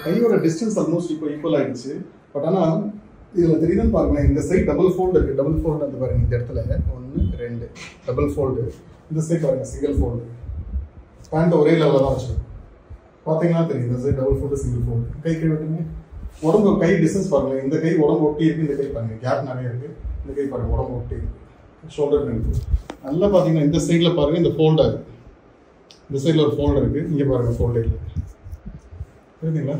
கையோட distance almost இப்போ equal ஆயிடுச்சு. பட் ஆனால் இதில் தெரியுதுன்னு பாருங்களேன், இந்த சைட் டபுள் ஃபோல்டு இருக்குது. டபுள் ஃபோல்டு அந்த பாருங்க, இந்த இடத்துல 1 2 டபுள் ஃபோல்டு. இந்த சைட் பாருங்க சிங்கிள் ஃபோல்டு. பேண்ட் ஒரே லெவலில் தான் வச்சுருக்கோம். பார்த்தீங்கன்னா தெரியும், இந்த side double fold single fold. கை விட்டுங்க, உடம்பு கை டிஸ்டன்ஸ் பாருங்களேன். இந்த கை உடம்பு ஒட்டி இருக்குது, இந்த கை பாருங்க கேப் நிறைய இருக்குது. இந்த கை பாருங்க உடம்பு ஒட்டி இருக்குது, ஷோல்டர் இருக்குது. நல்லா பார்த்தீங்கன்னா இந்த சைடில் பாருங்கள், இந்த ஃபோல்டு ஆகுது. இந்த சைடில் ஒரு ஃபோல்டு இருக்குது, இங்கே பாருங்கள் ஃபோல்டு இல்லை. புரியுதுங்களா?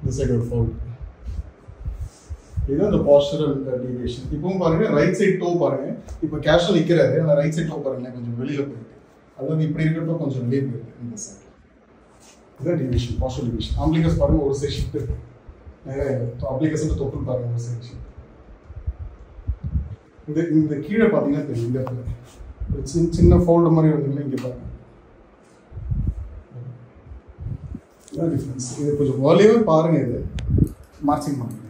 இந்த சைடு ஒரு ஃபோல்டு. இதுதான் இந்த பாஸ்டரல் டீவியேஷன். இப்பவும் பாருங்கள் ரைட் சைட் டோ பாருங்கள். இப்போ கேஷுவல் நிற்கிறாரு, ஆனால் ரைட் சைட் டோ பாருங்களேன் கொஞ்சம் வெளியில் போயிருக்கு. அது வந்து இப்படி இருக்கிறப்ப கொஞ்சம் வெளியே போயிருக்கு இந்த சைடு. இதுதான் டீவியேஷன், பாஸ்டரல் டீவியேஷன். ஆம்பிளிகஸ் பாருங்கள் ஒரு சைடு ஷிஃப்ட் இருக்குது. நிறைய ஆம்பிளிகஸ் தொப்புள் பாருங்கள் ஒரு சைடு ஷிஃப்ட். இந்த கீழே பார்த்தீங்கன்னா தெரியும், இந்த இடத்துல சின்ன ஃபோல்டு மாதிரி இருந்தீங்கன்னா இங்கே பாருங்க. இதுதான் டிஃப்ரென்ஸ். இது கொஞ்சம் வால்யூமே பாருங்க, இது மார்ச்சிங் பண்ணுங்க.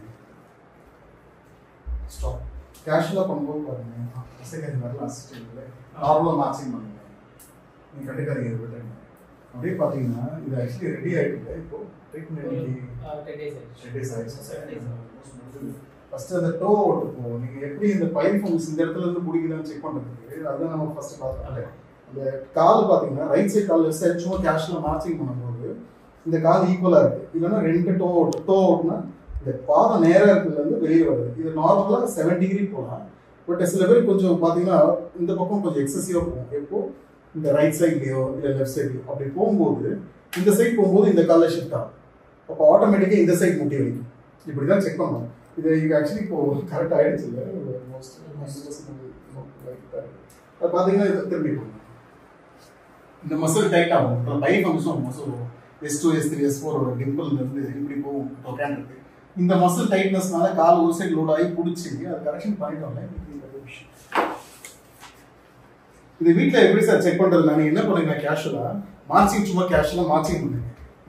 ஸ்டாப். கேஷுவலாக பண்ணும்போது பாருங்க, செகண்ட் வரலாம் அசிஸ்டன்ட்ல நார்மலாக மார்ச்சிங் பண்ணுங்க. நீங்கள் கண்டுக்காதீங்க, இது விட்டுருங்க. அப்படியே பார்த்தீங்கன்னா இது ஆக்சுவலி ரெடி ஆகிட்டு இப்போ ட்ரீட்மெண்ட் 10 days ஆயிடுச்சு. ஃபர்ஸ்ட் அந்த டோ ஓட்டு போகும். நீங்கள் எப்படி இந்த பைஃபார்ம்ஸ் இந்த இடத்துல இருந்து பிடிக்குதான்னு செக் பண்ணுறதுக்கு அதுதான் நம்ம ஃபர்ஸ்ட் பார்த்தோம். அந்த கால் பார்த்தீங்கன்னா ரைட் சைட் கால் லெஃப்ட் சைட் சும்மா கேஷுவலாக மார்ச்சிங் பண்ணும்போது இந்த கால் ஈக்குவலாக இருக்குது. இல்லைன்னா 2 டோ ஓட்டுனா இந்த பாதம் நேராக இருக்கிறதுலேருந்து வெளியே வருது. இது நார்மலாக 7 டிகிரி போகலாம். பட் சில பேர் கொஞ்சம் பார்த்தீங்கன்னா இந்த பக்கம் கொஞ்சம் எக்ஸசிவாக போகும். எப்போ இந்த ரைட் சைட்லேயோ இல்லை லெஃப்ட் சைட்லையோ அப்படி போகும்போது இந்த சைட் போகும்போது இந்த காலில் ஷிஃப்ட் ஆகும். அப்போ ஆட்டோமேட்டிக்காக இந்த சைட் முட்டி வைக்கும். இப்படி தான் செக் பண்ணணும். இது ஆக்சுவலி இப்போ கரெக்டாக ஆகிடுச்சு இல்லை, அது பார்த்தீங்கன்னா இது திரும்பி போகும். இந்த மசில் டைட் ஆகும். இப்போ பை ஃபங்க்ஷன் மசில் வரும். S2 S3 S4 டிம்பிள்லேருந்து இப்படி போகும் டொக்கான் இருக்கு. இந்த மசில் டைட்னஸ்னால கால் ஒரு சைடு லோட் ஆகி பிடிச்சி அது கரெக்ஷன் பண்ணிட்டோம்ல. இது வீட்டில் எப்படி சார் செக் பண்ணுறது? நான் என்ன பண்ணுங்க, கேஷுவலாக மார்ச்சிங் சும்மா கேஷுவலாக மார்ச்சிங் பண்ணுங்க.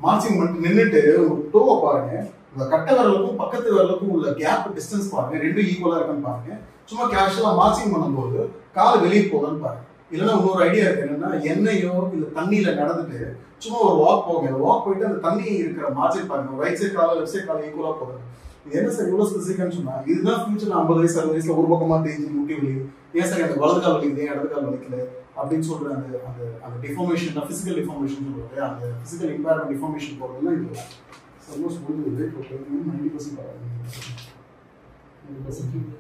மார்ச்சிங் பண்ணிட்டு நின்றுட்டு ஒரு டோவை பாருங்க, இந்த கட்டை விரலுக்கும் பக்கத்து விரலுக்கும் உள்ள கேப் டிஸ்டன்ஸ் பாருங்க, ரெண்டும் ஈக்குவலாக இருக்கான்னு பாருங்க. சும்மா கேஷுவலாக மார்ச்சிங் பண்ணும்போது கால் வெளியே போகுதுன்னு பாருங்க. இல்லைன்னா இன்னொரு ஐடியா இருக்கு, என்னன்னா எண்ணெயோ இல்லை தண்ணியில நடந்துட்டு சும்மா ஒரு வாக் போங்க. அந்த வாக் போயிட்டு அந்த தண்ணி இருக்கிற மார்ஜின் பாருங்க, ரைட் சைட் கால லெஃப்ட் சைட் கால ஈக்குவலா போகுது. இது என்ன சார் இவ்வளவு ஸ்பெசிஃபிக்னு சொன்னா, இதுதான் ஃபியூச்சர் 50 வயசு 60 வயசுல ஒரு பக்கமா தேஞ்சு முட்டி வலியுது. ஏன் சார் எனக்கு வலது கால் வலிக்குது, இடது கால் வலிக்கல அப்படின்னு சொல்ற அந்த அந்த டிஃபார்மேஷன், பிசிக்கல் டிஃபார்மேஷன் சொல்றது, அந்த பிசிக்கல் இம்பேர்மெண்ட் டிஃபார்மேஷன் போறதுலாம் இது ஆல்மோஸ்ட் முடிஞ்சது. இப்போ 90% பரவாயில்ல, 90%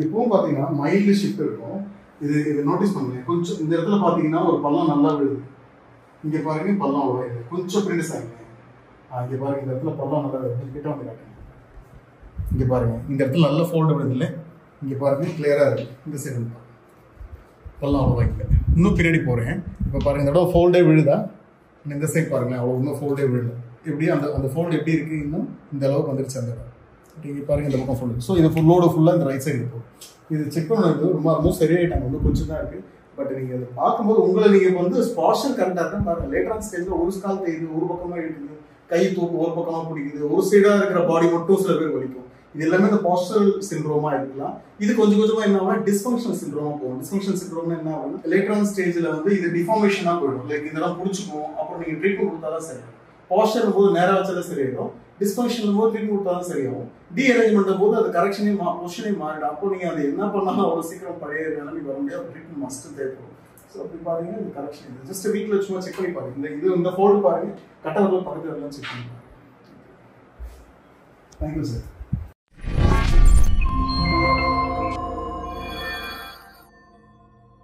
இப்பவும் பாத்தீங்கன்னா மைல்டு ஷிஃப்ட் இருக்கும். இது நோட்டீஸ் பண்ணுங்க. கொஞ்சம் இந்த இடத்துல பாத்தீங்கன்னா ஒரு பள்ளம் நல்லா விழுது. இங்க பாருங்க பள்ளம் விழுது, கொஞ்சம் பிரிண்டிஸ் ஆகுங்க. இங்க பாருங்க இந்த இடத்துல பள்ளம் நல்லா விழுது. கிட்ட வந்து காட்டுங்க. இங்க பாருங்க இந்த இடத்துல நல்ல ஃபோல்டு விழுது இல்லை, இங்க பாருங்க கிளியரா இருக்கு. இந்த சைடு பள்ளம் அவ்வளோ வைக்கல. இன்னும் பின்னாடி போறேன். இப்போ பாருங்க இந்த இடம் ஃபோல்டே விழுதா, இந்த சைட் பாருங்களேன் அவ்வளோ இன்னும் ஃபோல்டே விழுது. எப்படி அந்த ஃபோல்டு எப்படி இருக்கு, இன்னும் இந்த அளவுக்கு வந்துருச்சு அந்த இடம். இங்கே பாருங்க இந்த பக்கம் ஃபுல்லு. ஸோ இது ஃபுல்லோட ஃபுல்லாக இந்த ரைட் சைடு இருக்கும். இது செக் பண்ணது ரொம்ப சரியாயிட்டாங்க, வந்து கொஞ்சம் தான் இருக்கு. பட் நீங்கள் அதை பார்க்கும்போது உங்களை நீங்கள் வந்து ஸ்பாஷர் கரெக்டாக இருக்குன்னு பாருங்க. லேட்டரான ஸ்டேஜில் ஒரு ஸ்கால் தெரியுது, ஒரு பக்கமாக இருக்குது, கை தூக்கு ஒரு பக்கமாக பிடிக்குது, ஒரு சைடாக இருக்கிற பாடி மட்டும் சில பேர் வலிக்கும். இது எல்லாமே இந்த பாஸ்டரல் சிண்ட்ரோமா இருக்கலாம். இது கொஞ்சம் கொஞ்சமாக என்ன ஆகும், டிஸ்ஃபங்க்ஷனல் சிண்ட்ரோமா போகும். டிஸ்ஃபங்க்ஷனல் சிண்ட்ரோம்னா என்ன ஆகும், லேட்டரான ஸ்டேஜில் வந்து இது டிஃபார்மேஷனாக போயிடும். லைக் இதெல்லாம் பிடிச்சிக்கும், அப்புறம் நீங்கள் ட்ரீட்மெண்ட் கொடுத்தா தான் சரி. பாஸ்டர் போது நேராக வச்சாலும் சரியாயிடும், டிஸ்ஃபங்க்ஷன் போது ட்ரீட்மெண்ட் கொடுத்தாலும் சரியாகும். டீஅரேஞ்ச்மெண்ட் போது அது கரெக்ஷனே பொசிஷனே மாறிடும். அப்போ நீங்கள் அது என்ன பண்ணாலும் அவ்வளோ சீக்கிரம் பழைய நிலைமை வர முடியாது. ட்ரீட்மெண்ட் மஸ்ட் தேவைப்படும். ஸோ அப்படி பார்த்தீங்கன்னா இது கரெக்ஷன். இது ஜஸ்ட் வீட்டில் சும்மா செக் பண்ணி பாருங்க. இந்த ஃபோல்டு பாருங்க, கட்டவரில் பக்கத்தில் எல்லாம் செக் பண்ணி பாருங்க. Thank you sir.